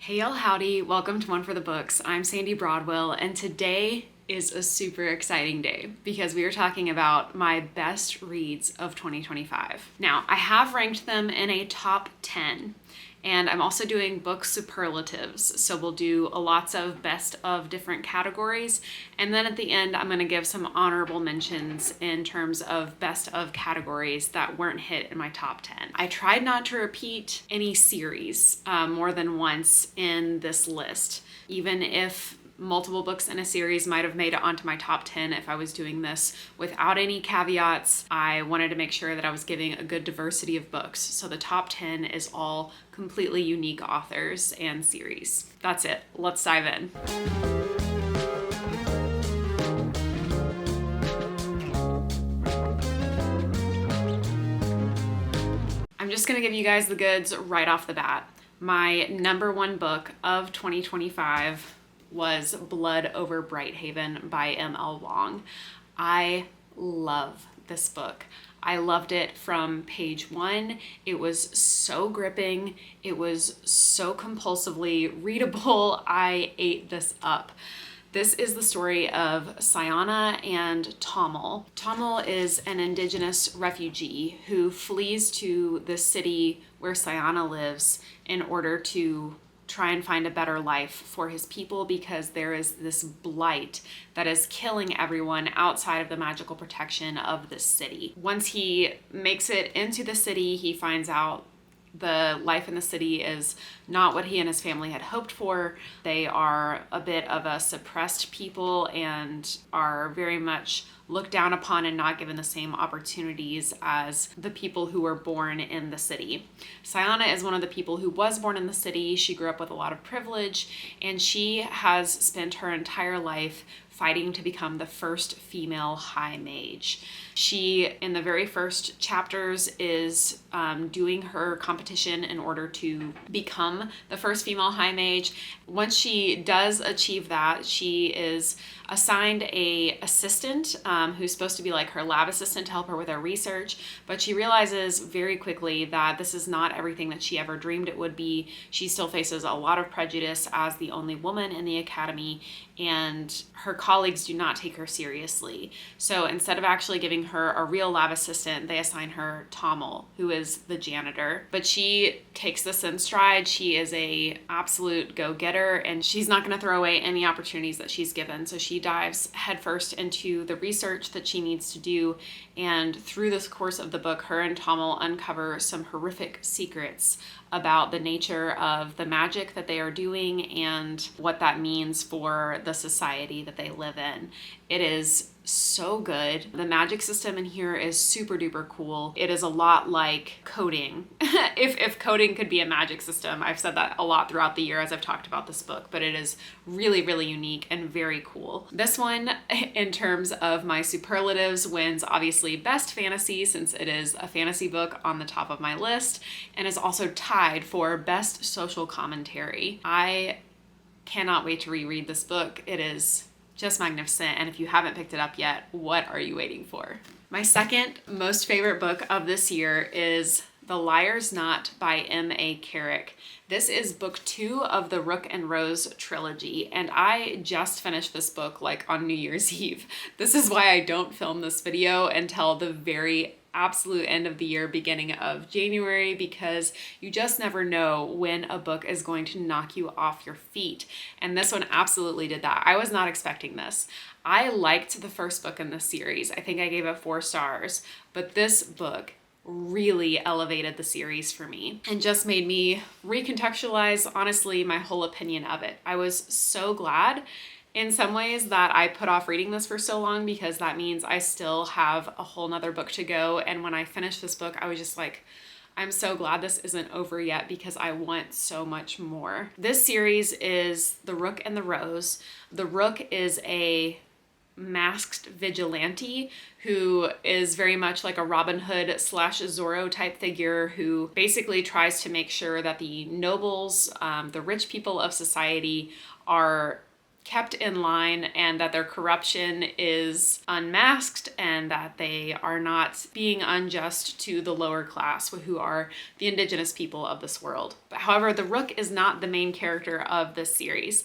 Hey y'all, howdy. Welcome to One for the Books. I'm Sandy Broadwell, and today is a super exciting day because we are talking about my best reads of 2025. Now, I have ranked them in a top 10, and I'm also doing book superlatives. So we'll do lots of best of different categories. And then at the end, I'm going to give some honorable mentions in terms of best of categories that weren't hit in my top 10. I tried not to repeat any series more than once in this list, even if multiple books in a series might have made it onto my top 10 if I was doing this without any caveats. I wanted to make sure that I was giving a good diversity of books. So the top 10 is all completely unique authors and series. That's it. Let's dive in. I'm just going to give you guys the goods right off the bat. My number one book of 2025 was Blood Over Brighthaven by M.L. Wong. I love this book. I loved it from page one. It was so gripping. It was so compulsively readable. I ate this up. This is the story of Sayana and Tamil. Tamil is an indigenous refugee who flees to the city where Sayana lives in order to try and find a better life for his people because there is this blight that is killing everyone outside of the magical protection of this city. Once he makes it into the city, he finds out the life in the city is not what he and his family had hoped for. They are a bit of a suppressed people and are very much looked down upon and not given the same opportunities as the people who were born in the city. Sayana is one of the people who was born in the city. She grew up with a lot of privilege, and she has spent her entire life fighting to become the first female high mage. She, in the very first chapters, is doing her competition in order to become the first female high mage. Once she does achieve that, she is assigned a assistant who's supposed to be like her lab assistant to help her with her research, but she realizes very quickly that this is not everything that she ever dreamed it would be. She still faces a lot of prejudice as the only woman in the academy, and her colleagues do not take her seriously. So instead of actually giving her a real lab assistant, they assign her Tamil, who is the janitor. But she takes this in stride. She is a absolute go-getter, and she's not going to throw away any opportunities that she's given. So she dives headfirst into the research that she needs to do, and through this course of the book, her and Tamil uncover some horrific secrets about the nature of the magic that they are doing and what that means for the society that they live in. It is so good. The magic system in here is super duper cool. It is a lot like coding. if coding could be a magic system. I've said that a lot throughout the year as I've talked about this book, but it is really, really unique and very cool. This one, in terms of my superlatives, wins obviously best fantasy since it is a fantasy book on the top of my list, and is also tied for best social commentary. I cannot wait to reread this book. It is just magnificent, and if you haven't picked it up yet, what are you waiting for? My second most favorite book of this year is The Liar's Knot by M.A. Carrick. This is book 2 of the Rook and Rose trilogy, and I just finished this book like on New Year's Eve. This is why I don't film this video until the very absolute end of the year, beginning of January, because you just never know when a book is going to knock you off your feet. And this one absolutely did that. I was not expecting this. I liked the first book in this series. I think I gave it 4 stars, but this book really elevated the series for me and just made me recontextualize, honestly, my whole opinion of it. I was so glad in some ways that I put off reading this for so long, because that means I still have a whole nother book to go. And when I finished this book, I was just like, I'm so glad this isn't over yet because I want so much more. This series is The Rook and the Rose. The Rook is a masked vigilante who is very much like a Robin Hood / Zorro type figure who basically tries to make sure that the nobles, the rich people of society, are kept in line and that their corruption is unmasked and that they are not being unjust to the lower class, who are the indigenous people of this world. But however, the Rook is not the main character of this series.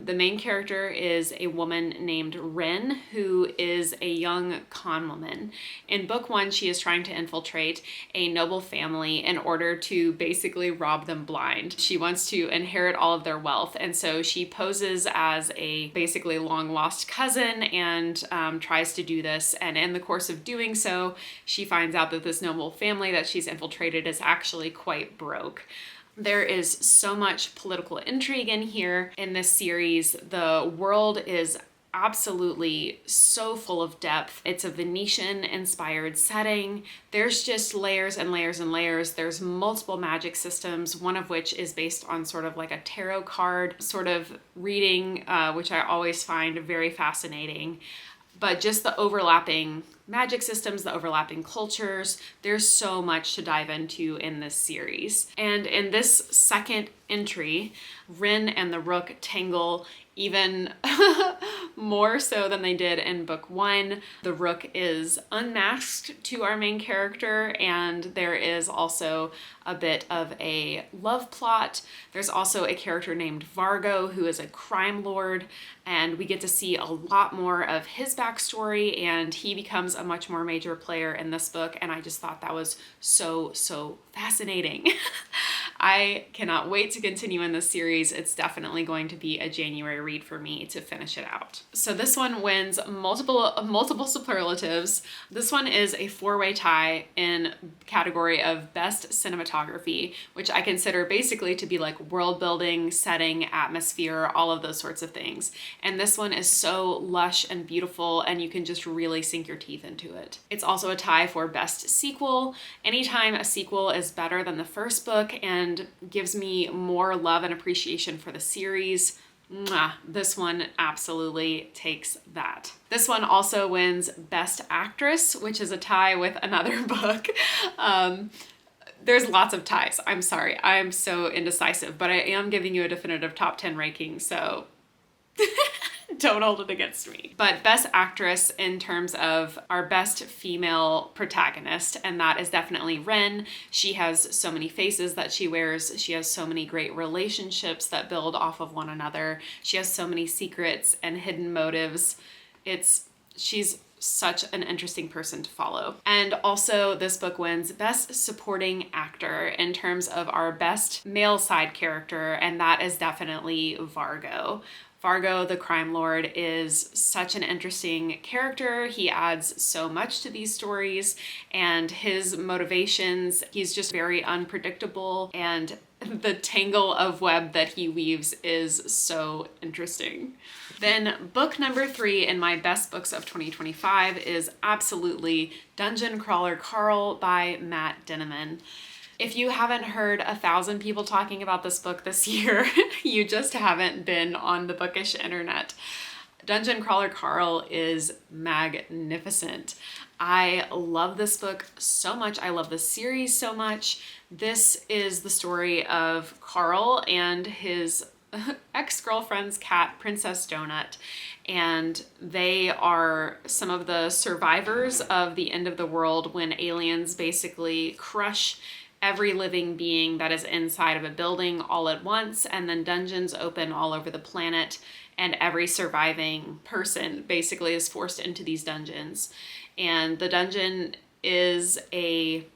The main character is a woman named Rin, who is a young con woman. In book 1, she is trying to infiltrate a noble family in order to basically rob them blind. She wants to inherit all of their wealth, and so she poses as a basically long lost cousin and tries to do this. And in the course of doing so, she finds out that this noble family that she's infiltrated is actually quite broke. There is so much political intrigue in here in this series. The world is absolutely so full of depth. It's a Venetian-inspired setting. There's just layers and layers and layers. There's multiple magic systems, one of which is based on sort of like a tarot card sort of reading, which I always find very fascinating. But just the overlapping magic systems, the overlapping cultures, there's so much to dive into in this series. And in this second entry, Rin and the Rook tangle even more so than they did in book 1. The Rook is unmasked to our main character, and there is also a bit of a love plot. There's also a character named Vargo, who is a crime lord, and we get to see a lot more of his backstory, and he becomes a much more major player in this book, and I just thought that was so fascinating. I cannot wait to continue in this series. It's definitely going to be a January read for me to finish it out. So this one wins multiple superlatives. This one is a 4-way tie in category of best cinematography, which I consider basically to be like world building, setting, atmosphere, all of those sorts of things. And this one is so lush and beautiful, and you can just really sink your teeth into it. It's also a tie for best sequel. Anytime a sequel is better than the first book and gives me more love and appreciation for the series, this one absolutely takes that. This one also wins Best Actress, which is a tie with another book. There's lots of ties. I'm sorry. I'm so indecisive, but I am giving you a definitive top 10 ranking, so don't hold it against me. But Best Actress in terms of our best female protagonist, and that is definitely Rin. She has so many faces that she wears. She has so many great relationships that build off of one another. She has so many secrets and hidden motives. She's such an interesting person to follow. And also this book wins Best Supporting Actor in terms of our best male side character, and that is definitely Vargo. Vargo, the crime lord, is such an interesting character. He adds so much to these stories, and his motivations, he's just very unpredictable, and the tangle of web that he weaves is so interesting. Then book number 3 in my best books of 2025 is absolutely Dungeon Crawler Carl by Matt Dinniman. If you haven't heard 1,000 people talking about this book this year, you just haven't been on the bookish internet. Dungeon Crawler Carl is magnificent. I love this book so much. I love this series so much. This is the story of Carl and his ex-girlfriend's cat, Princess Donut, and they are some of the survivors of the end of the world when aliens basically crush every living being that is inside of a building all at once, and then dungeons open all over the planet, and every surviving person basically is forced into these dungeons. And the dungeon is a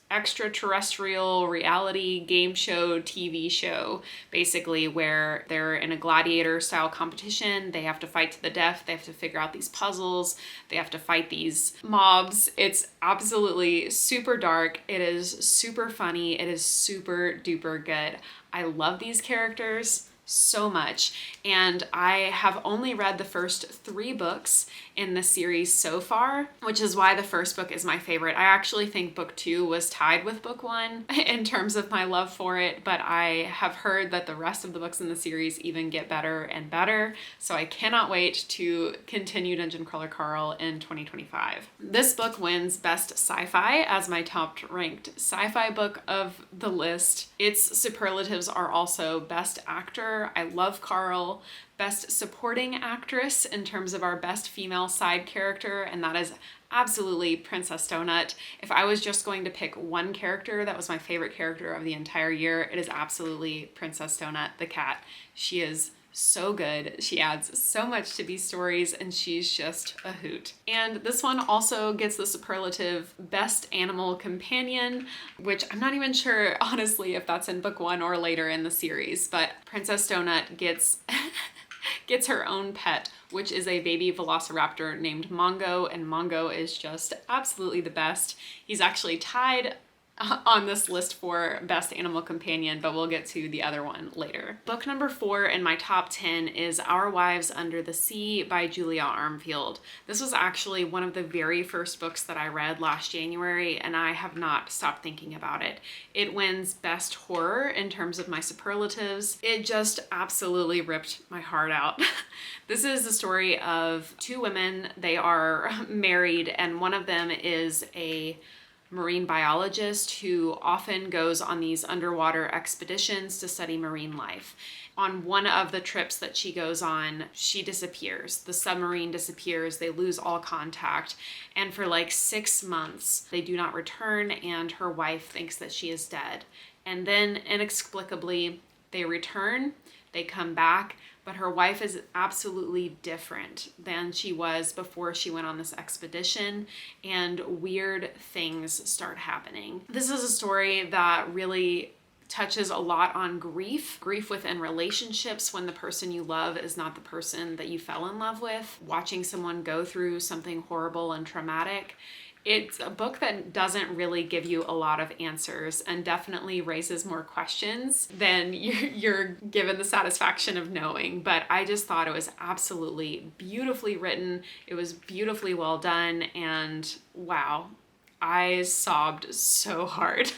extraterrestrial reality game show, TV show, basically, where they're in a gladiator style competition. They have to fight to the death. They have to figure out these puzzles. They have to fight these mobs. It's absolutely super dark. It is super funny. It is super duper good. I love these characters so much, and I have only read the first 3 books in the series so far, which is why the first book is my favorite. I actually think book 2 was tied with book 1 in terms of my love for it, but I have heard that the rest of the books in the series even get better and better, so I cannot wait to continue Dungeon Crawler Carl in 2025. This book wins Best Sci-Fi as my top ranked sci-fi book of the list. Its superlatives are also Best Actor, character. I love Carl. Best Supporting Actress in terms of our best female side character, and that is absolutely Princess Donut. If I was just going to pick one character that was my favorite character of the entire year, it is absolutely Princess Donut, the cat. She is so good. She adds so much to these stories, and she's just a hoot. And this one also gets the superlative Best Animal Companion, which I'm not even sure, honestly, if that's in book 1 or later in the series, but Princess Donut gets gets her own pet, which is a baby velociraptor named Mongo, and Mongo is just absolutely the best. He's actually tied on this list for Best Animal Companion, but we'll get to the other one later. Book number 4 in my top 10 is Our Wives Under the Sea by Julia Armfield. This was actually one of the very first books that I read last January, and I have not stopped thinking about it. It wins Best Horror in terms of my superlatives. It just absolutely ripped my heart out. This is the story of 2 women. They are married, and one of them is a marine biologist who often goes on these underwater expeditions to study marine life. On one of the trips that she goes on, she disappears. The submarine disappears, they lose all contact, and for like 6 months, they do not return, and her wife thinks that she is dead. And then inexplicably, they return, they come back, but her wife is absolutely different than she was before she went on this expedition, and weird things start happening. This is a story that really touches a lot on grief within relationships when the person you love is not the person that you fell in love with, watching someone go through something horrible and traumatic. It's a book that doesn't really give you a lot of answers and definitely raises more questions than you're given the satisfaction of knowing. But I just thought it was absolutely beautifully written. It was beautifully well done. And wow, I sobbed so hard.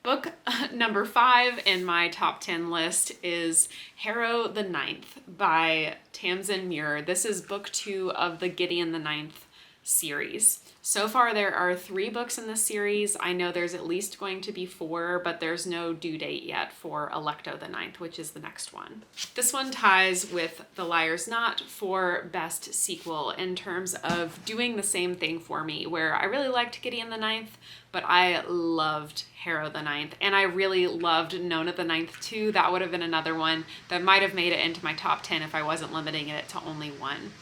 Book number 5 in my top 10 list is Harrow the Ninth by Tamsin Muir. This is book 2 of the Gideon the Ninth series. So far, there are 3 books in this series. I know there's at least going to be 4, but there's no due date yet for Alecto the Ninth, which is the next one. This one ties with The Liar's Knot for best sequel in terms of doing the same thing for me, where I really liked Gideon the Ninth, but I loved Harrow the Ninth, and I really loved Nona the Ninth too. That would have been another one that might have made it into my top 10 if I wasn't limiting it to only one.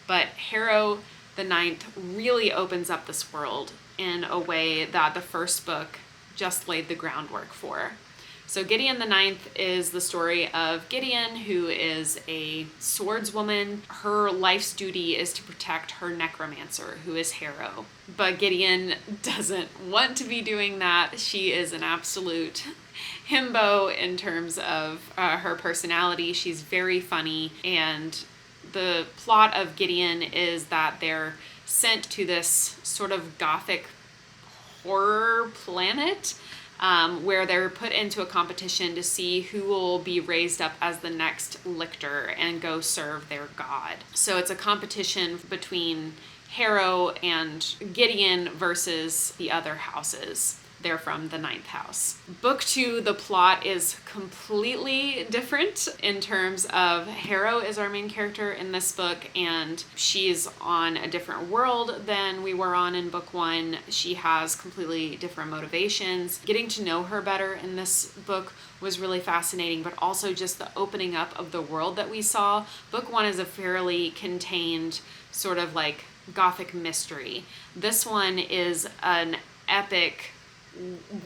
But Harrow the Ninth really opens up this world in a way that the first book just laid the groundwork for. So Gideon the Ninth is the story of Gideon, who is a swordswoman. Her life's duty is to protect her necromancer, who is Harrow. But Gideon doesn't want to be doing that. She is an absolute himbo in terms of her personality. She's very funny, and the plot of Gideon is that they're sent to this sort of gothic horror planet where they're put into a competition to see who will be raised up as the next lictor and go serve their god. So it's a competition between Harrow and Gideon versus the other houses. They're from the 9th house. Book 2, the plot is completely different in terms of Harrow is our main character in this book, and she's on a different world than we were on in book 1. She has completely different motivations. Getting to know her better in this book was really fascinating, but also just the opening up of the world that we saw. Book 1 is a fairly contained sort of like gothic mystery. This one is an epic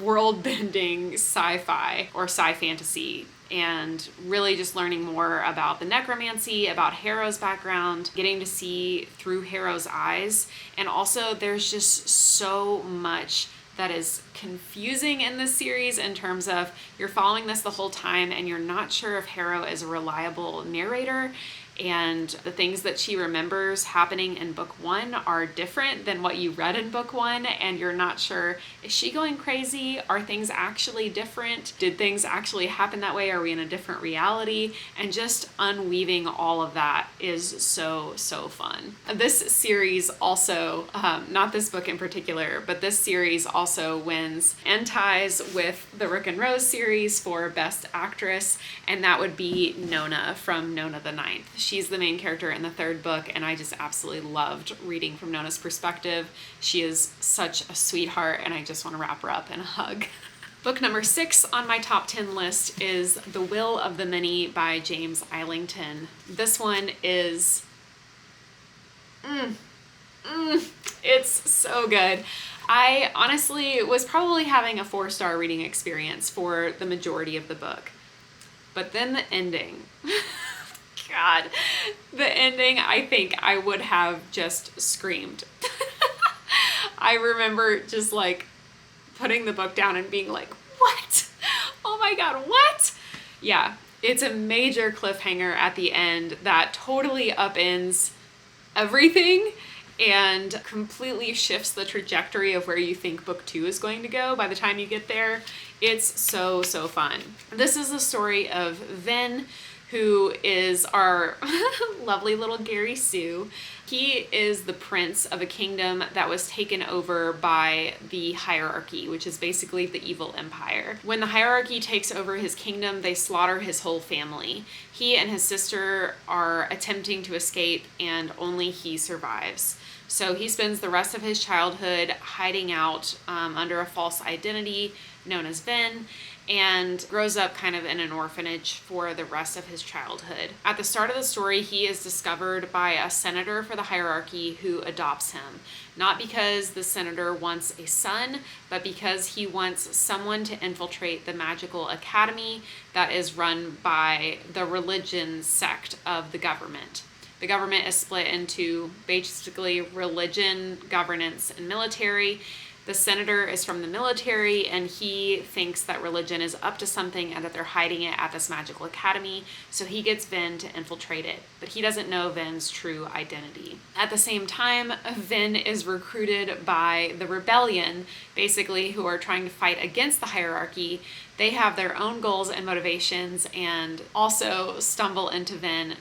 world-bending sci-fi or sci-fantasy, and really just learning more about the necromancy, about Harrow's background, getting to see through Harrow's eyes. And also there's just so much that is confusing in this series in terms of you're following this the whole time and you're not sure if Harrow is a reliable narrator. and the things that she remembers happening in book 1 are different than what you read in book 1, and you're not sure, is she going crazy? Are things actually different? Did things actually happen that way? Are we in a different reality? And just unweaving all of that is so fun. This series also, not this book in particular, but this series also wins and ties with the Rick and Rose series for Best Actress, and that would be Nona from Nona the Ninth. She's the main character in the 3rd book, and I just absolutely loved reading from Nona's perspective. She is such a sweetheart, and I just want to wrap her up in a hug. Book number 6 on my top 10 list is The Will of the Many by James Islington. This one is, it's so good. I honestly was probably having a 4-star reading experience for the majority of the book. But then the ending, God, the ending, I think I would have just screamed. I remember just like putting the book down and being like, what? Oh my God, what? Yeah, it's a major cliffhanger at the end that totally upends everything and completely shifts the trajectory of where you think book 2 is going to go by the time you get there. It's so fun. This is the story of Vin, who is our lovely little Gary Sue. He is the prince of a kingdom that was taken over by the hierarchy, which is basically the evil empire. When the hierarchy takes over his kingdom, they slaughter his whole family. He and his sister are attempting to escape, and only he survives. So he spends the rest of his childhood hiding out under a false identity known as Vin, and grows up kind of in an orphanage for the rest of his childhood. At the start of the story, he is discovered by a senator for the hierarchy who adopts him. Not because the senator wants a son, but because he wants someone to infiltrate the magical academy that is run by the religion sect of the government. The government is split into basically religion, governance, and military. The senator is from the military, and he thinks that religion is up to something and that they're hiding it at this magical academy, so he gets Vin to infiltrate it. But he doesn't know Vin's true identity. At the same time, Vin is recruited by the rebellion, basically, who are trying to fight against the hierarchy. They have their own goals and motivations and also stumble into Vin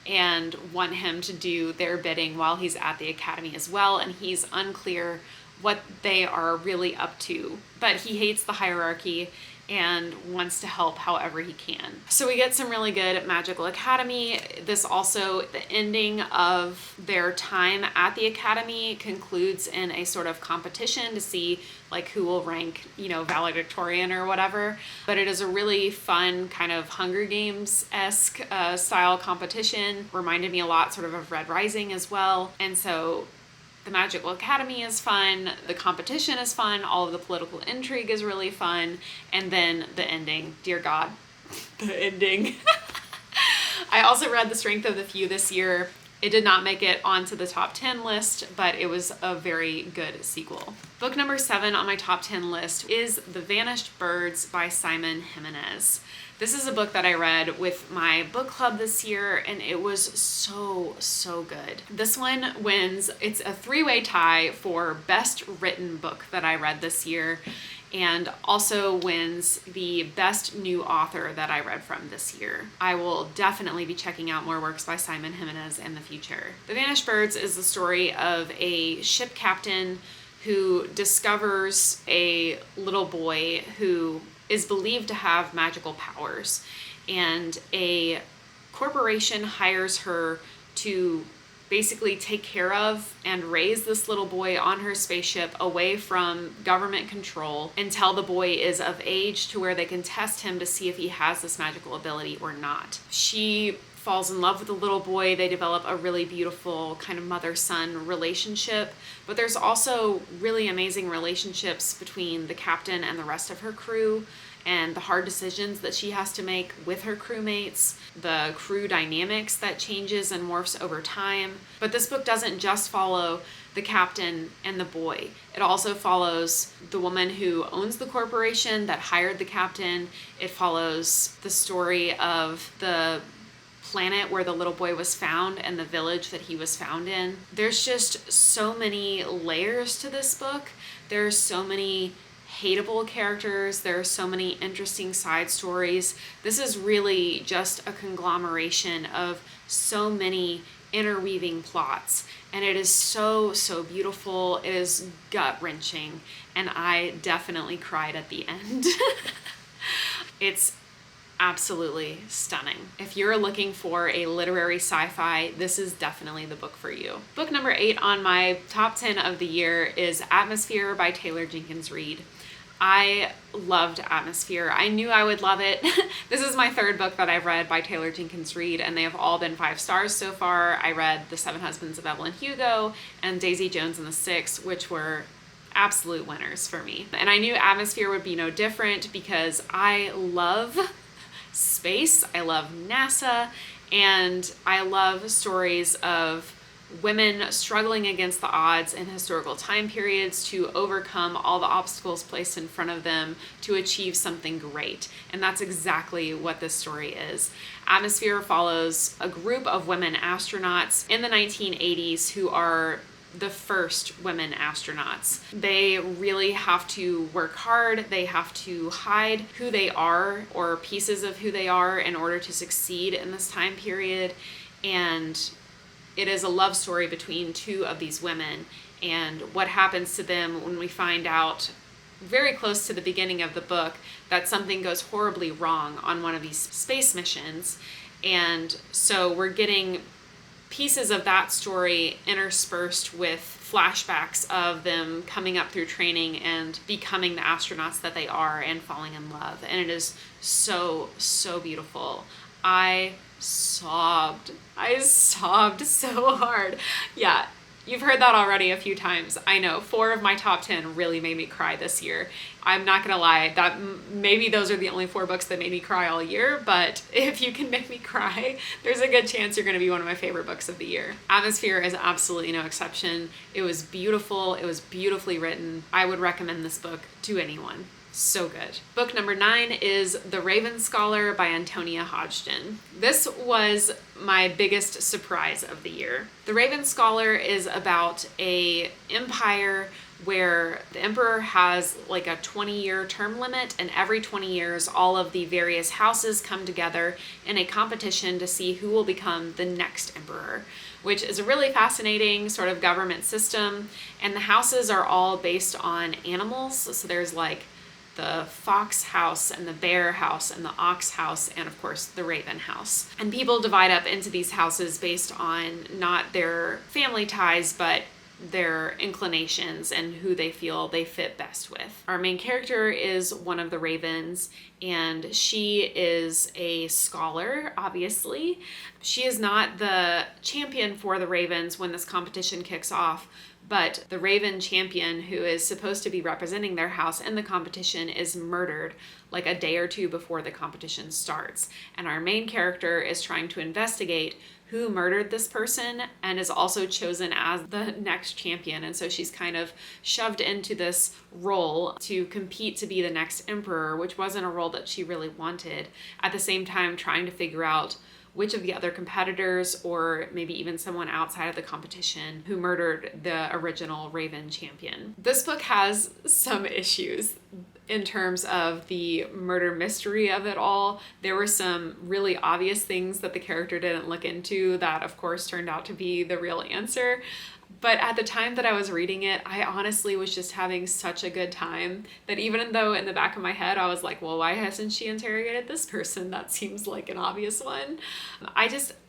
and want him to do their bidding while he's at the academy as well, and he's unclear what they are really up to. But he hates the hierarchy and wants to help however he can. So we get some really good magical academy. This also, the ending of their time at the academy concludes in a sort of competition to see like who will rank, valedictorian or whatever. But it is a really fun kind of Hunger Games-esque style competition. Reminded me a lot sort of Red Rising as well. And so the Magical Academy is fun, the competition is fun, all of the political intrigue is really fun, and then the ending, dear God, the ending. I also read The Strength of the Few this year. It did not make it onto the top 10 list, but it was a very good sequel. Book number 7 on my top 10 list is The Vanished Birds by Simon Jimenez. This is a book that I read with my book club this year, and it was so good. This one wins, it's a 3-way tie for best written book that I read this year, and also wins the best new author that I read from this year. I will definitely be checking out more works by Simon Jimenez in the future. The Vanished Birds is the story of a ship captain who discovers a little boy who is believed to have magical powers, and a corporation hires her to basically take care of and raise this little boy on her spaceship away from government control until the boy is of age to where they can test him to see if he has this magical ability or not. She falls in love with the little boy. They develop a really beautiful kind of mother-son relationship, but there's also really amazing relationships between the captain and the rest of her crew, and the hard decisions that she has to make with her crewmates, the crew dynamics that changes and morphs over time. But this book doesn't just follow the captain and the boy. It also follows the woman who owns the corporation that hired the captain. It follows the story of the planet where the little boy was found and the village that he was found in. There's just so many layers to this book. There's so many hateable characters. There are so many interesting side stories. This is really just a conglomeration of so many interweaving plots, and it is so beautiful. It is gut-wrenching, and I definitely cried at the end. It's absolutely stunning. If you're looking for a literary sci-fi, this is definitely the book for you. Book number 8 on my top 10 of the year is Atmosphere by Taylor Jenkins Reid. I loved Atmosphere. I knew I would love it. This is my 3rd book that I've read by Taylor Jenkins Reid, and they have all been 5 stars so far. I read The 7 Husbands of Evelyn Hugo and Daisy Jones and the Six, which were absolute winners for me. And I knew Atmosphere would be no different because I love space, I love NASA, and I love stories of women struggling against the odds in historical time periods to overcome all the obstacles placed in front of them to achieve something great. And that's exactly what this story is. Atmosphere follows a group of women astronauts in the 1980s who are the first women astronauts. They really have to work hard. They have to hide who they are or pieces of who they are in order to succeed in this time period. And it is a love story between 2 of these women and what happens to them when we find out very close to the beginning of the book that something goes horribly wrong on one of these space missions. And so we're getting pieces of that story interspersed with flashbacks of them coming up through training and becoming the astronauts that they are and falling in love. And it is so beautiful. I sobbed so hard. Yeah, you've heard that already a few times. I know 4 of my top 10 really made me cry this year. I'm not gonna lie, that maybe those are the only 4 books that made me cry all year, but if you can make me cry, there's a good chance you're gonna be one of my favorite books of the year. Atmosphere is absolutely no exception. It was beautiful, it was beautifully written. I would recommend this book to anyone. So good. Book number 9 is The Raven Scholar by Antonia Hodgson. This was my biggest surprise of the year. The Raven Scholar is about an empire where the emperor has like a 20-year term limit, and every 20 years all of the various houses come together in a competition to see who will become the next emperor, which is a really fascinating sort of government system. And the houses are all based on animals. So there's like the fox house and the bear house and the ox house and of course the raven house. And people divide up into these houses based on not their family ties but their inclinations and who they feel they fit best with. Our main character is one of the ravens, and she is a scholar, obviously. She is not the champion for the ravens when this competition kicks off, but the Raven champion, who is supposed to be representing their house in the competition, is murdered like a day or 2 before the competition starts. And our main character is trying to investigate who murdered this person and is also chosen as the next champion. And so she's kind of shoved into this role to compete to be the next emperor, which wasn't a role that she really wanted. At the same time, trying to figure out which of the other competitors, or maybe even someone outside of the competition, who murdered the original Raven champion. This book has some issues in terms of the murder mystery of it all. There were some really obvious things that the character didn't look into that of course turned out to be the real answer. But at the time that I was reading it, I honestly was just having such a good time that even though in the back of my head I was like, well, why hasn't she interrogated this person? That seems like an obvious one. I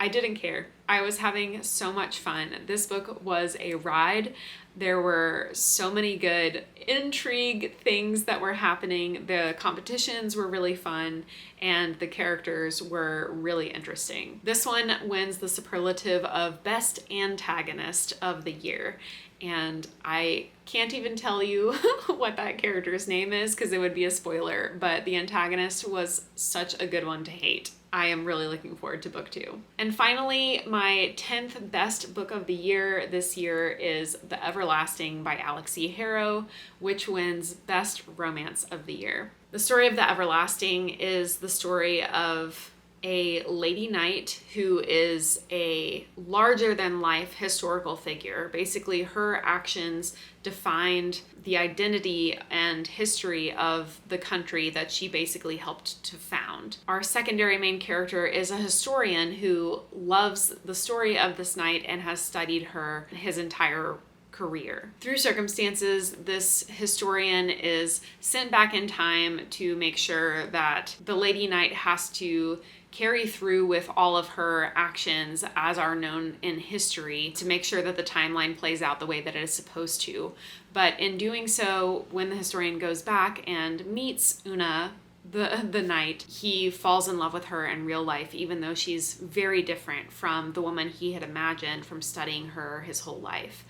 didn't care. I was having so much fun. This book was a ride. There were so many good intrigue things that were happening. The competitions were really fun and the characters were really interesting. This one wins the superlative of Best Antagonist of the Year. And I can't even tell you what that character's name is because it would be a spoiler, but the antagonist was such a good one to hate. I am really looking forward to book 2. And finally, my 10th best book of the year this year is The Everlasting by Alex E. Harrow, which wins Best Romance of the Year. The story of The Everlasting is the story of a lady knight who is a larger than life historical figure. Basically, her actions defined the identity and history of the country that she basically helped to found. Our secondary main character is a historian who loves the story of this knight and has studied her his entire career. Through circumstances, this historian is sent back in time to make sure that the Lady Knight has to carry through with all of her actions as are known in history to make sure that the timeline plays out the way that it is supposed to. But in doing so, when the historian goes back and meets Una, the knight, he falls in love with her in real life, even though she's very different from the woman he had imagined from studying her his whole life.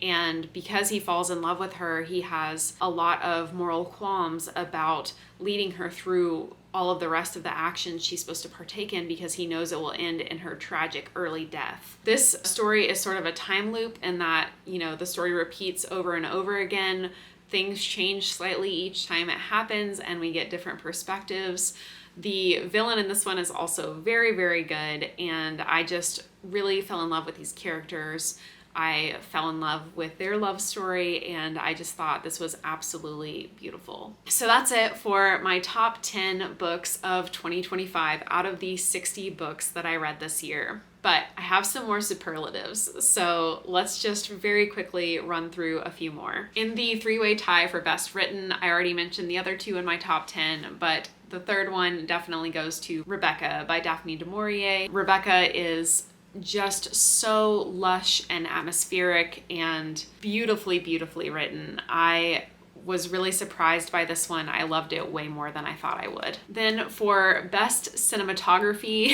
And because he falls in love with her, he has a lot of moral qualms about leading her through all of the rest of the actions she's supposed to partake in because he knows it will end in her tragic early death. This story is sort of a time loop in that, the story repeats over and over again. Things change slightly each time it happens and we get different perspectives. The villain in this one is also very, very good, and I just really fell in love with these characters. I fell in love with their love story, and I just thought this was absolutely beautiful. So that's it for my top 10 books of 2025 out of the 60 books that I read this year. But I have some more superlatives, so let's just very quickly run through a few more. In the three-way tie for best written, I already mentioned the other two in my top 10, but the third one definitely goes to Rebecca by Daphne du Maurier. Rebecca is just so lush and atmospheric and beautifully, beautifully written. I was really surprised by this one. I loved it way more than I thought I would. Then for best cinematography,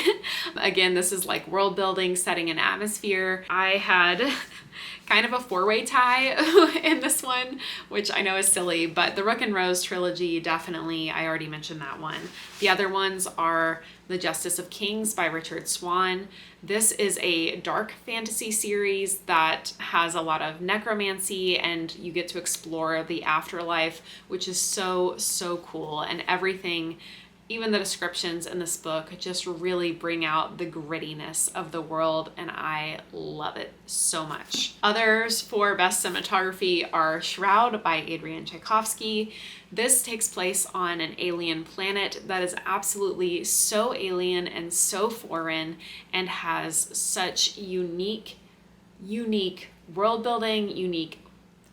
again, this is like world building, setting, and atmosphere. I had kind of a four-way tie in this one, which I know is silly, but the Rook and Rose trilogy, definitely, I already mentioned that one. The other ones are The Justice of Kings by Richard Swan. This is a dark fantasy series that has a lot of necromancy, and you get to explore the afterlife, which is so, so cool. And everything, even the descriptions in this book, just really bring out the grittiness of the world, and I love it so much. Others for best cinematography are Shroud by Adrian Tchaikovsky. This takes place on an alien planet that is absolutely so alien and so foreign and has such unique world building, unique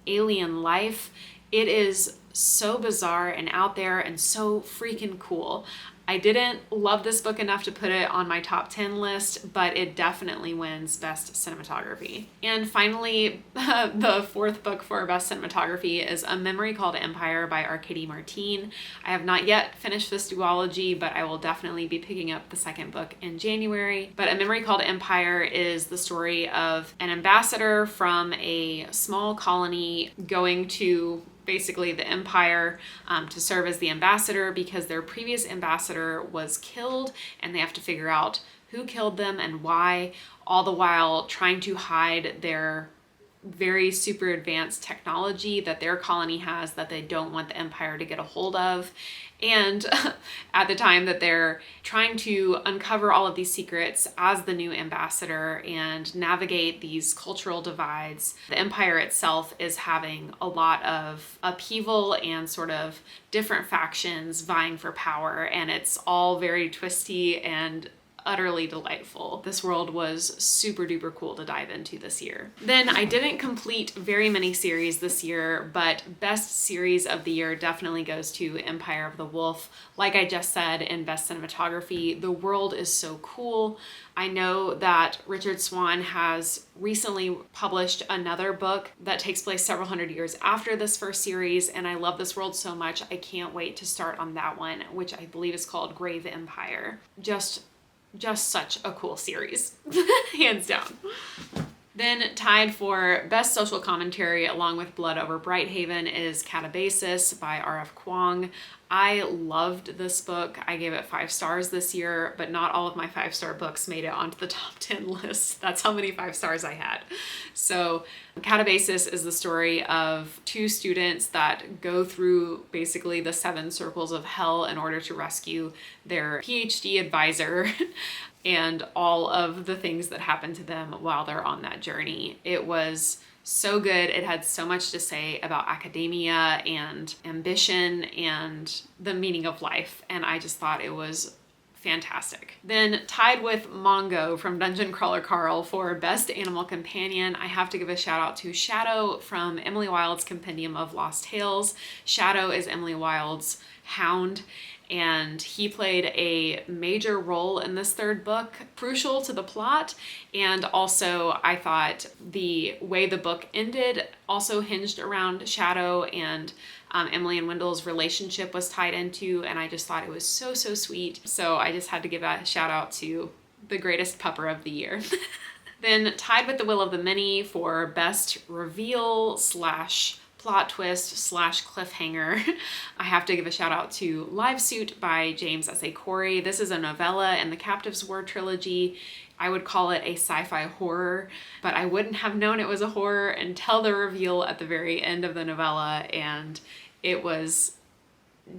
alien life. It is so bizarre and out there and so freaking cool. I didn't love this book enough to put it on my top 10 list, but it definitely wins best cinematography. And finally, the fourth book for best cinematography is A Memory Called Empire by Arkady Martine. I have not yet finished this duology, but I will definitely be picking up the second book in January. But A Memory Called Empire is the story of an ambassador from a small colony going to basically the empire to serve as the ambassador because their previous ambassador was killed, and they have to figure out who killed them and why, all the while trying to hide their very super advanced technology that their colony has that they don't want the empire to get a hold of. And at the time that they're trying to uncover all of these secrets as the new ambassador and navigate these cultural divides, the empire itself is having a lot of upheaval and sort of different factions vying for power, and it's all very twisty and utterly delightful. This world was super duper cool to dive into this year. Then I didn't complete very many series this year, but best series of the year definitely goes to Empire of the Wolf. Like I just said in best cinematography, the world is so cool. I know that Richard Swan has recently published another book that takes place several hundred years after this first series, and I love this world so much. I can't wait to start on that one, which I believe is called Grave Empire. Just such a cool series, hands down. Then tied for best social commentary along with Blood Over Brighthaven is Catabasis by R.F. Kuang. I loved this book. I gave it 5 stars this year, but not all of my 5-star books made it onto the top 10 list. That's how many 5 stars I had. So Catabasis is the story of 2 students that go through basically the 7 circles of hell in order to rescue their PhD advisor and all of the things that happen to them while they're on that journey. It was so good. It had so much to say about academia and ambition and the meaning of life. And I just thought it was fantastic. Then tied with Mongo from Dungeon Crawler Carl for Best Animal Companion, I have to give a shout out to Shadow from Emily Wilde's Compendium of Lost Tales. Shadow is Emily Wilde's hound, and he played a major role in this 3rd book, crucial to the plot. And also I thought the way the book ended also hinged around Shadow, and Emily and Wendell's relationship was tied into, and I just thought it was so sweet. So I just had to give a shout out to the greatest pupper of the year. Then tied with The Will of the Many for best reveal / plot twist / cliffhanger, I have to give a shout out to Live Suit by James S.A. Corey. This is a novella in the Captives War trilogy. I would call it a sci-fi horror, but I wouldn't have known it was a horror until the reveal at the very end of the novella, and it was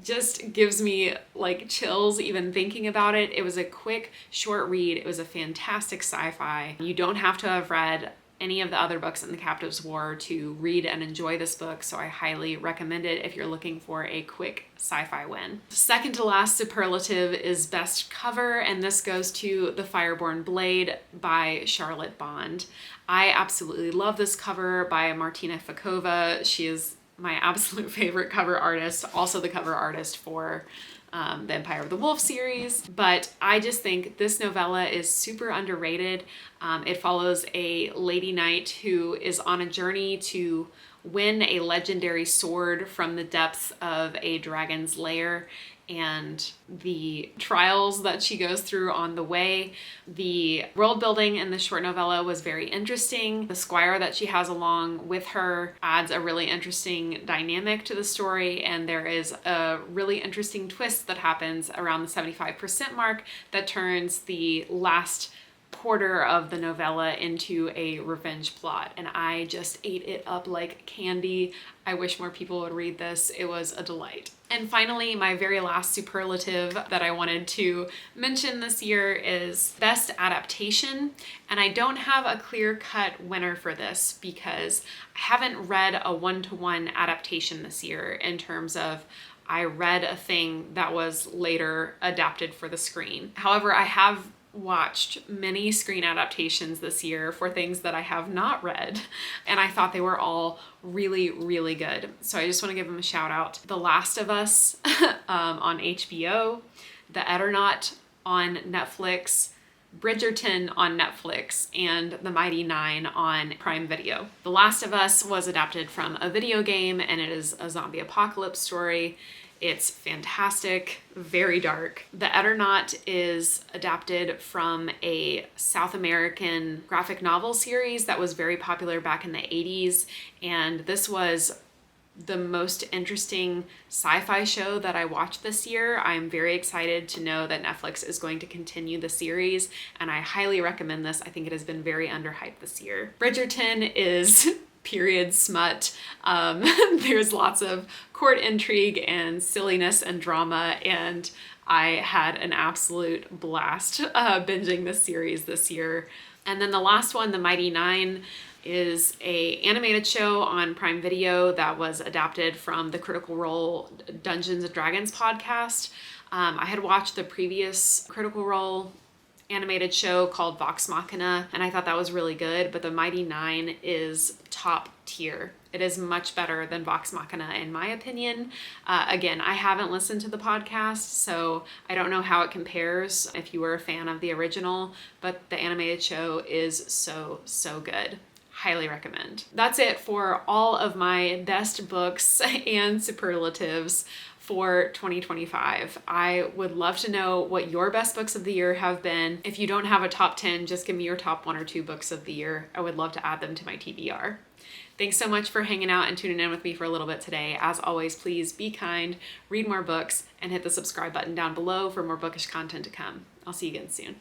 just gives me like chills even thinking about it. It was a quick, short read. It was a fantastic sci-fi. You don't have to have read any of the other books in the Captives War to read and enjoy this book, so I highly recommend it if you're looking for a quick sci-fi win. Second to last superlative is best cover, and this goes to The Fireborn Blade by Charlotte Bond. I absolutely love this cover by Martina Fakova. She is my absolute favorite cover artist, also the cover artist for the Empire of the Wolf series. But I just think this novella is super underrated. It follows a lady knight who is on a journey to win a legendary sword from the depths of a dragon's lair, and the trials that she goes through on the way. The world building in the short novella was very interesting. The squire that she has along with her adds a really interesting dynamic to the story, and there is a really interesting twist that happens around the 75% mark that turns the last quarter of the novella into a revenge plot, and I just ate it up like candy. I wish more people would read this. It was a delight. And finally, my very last superlative that I wanted to mention this year is best adaptation. And I don't have a clear-cut winner for this because I haven't read a one-to-one adaptation this year in terms of I read a thing that was later adapted for the screen. However, I have watched many screen adaptations this year for things that I have not read, and I thought they were all really, really good. So I just want to give them a shout out. The Last of Us on HBO, The Eternaut on Netflix, Bridgerton on Netflix, and The Mighty Nine on Prime Video. The Last of Us was adapted from a video game, and it is a zombie apocalypse story. It's fantastic, very dark. The Eternaut is adapted from a South American graphic novel series that was very popular back in the 80s, and this was the most interesting sci-fi show that I watched this year. I'm very excited to know that Netflix is going to continue the series, and I highly recommend this. I think it has been very underhyped this year. Bridgerton is period smut. There's lots of court intrigue and silliness and drama, and I had an absolute blast binging this series this year. And then the last one, The Mighty Nine, is a animated show on Prime Video that was adapted from the Critical Role Dungeons & Dragons podcast. I had watched the previous Critical Role animated show called Vox Machina, and I thought that was really good, but The Mighty Nine is top tier. It is much better than Vox Machina in my opinion. Again, I haven't listened to the podcast, so I don't know how it compares if you were a fan of the original, but the animated show is so good. highly recommend. That's it for all of my best books and superlatives for 2025. I would love to know what your best books of the year have been. If you don't have a top 10, just give me your top 1 or 2 books of the year. I would love to add them to my TBR. Thanks so much for hanging out and tuning in with me for a little bit today. As always, please be kind, read more books, and hit the subscribe button down below for more bookish content to come. I'll see you again soon.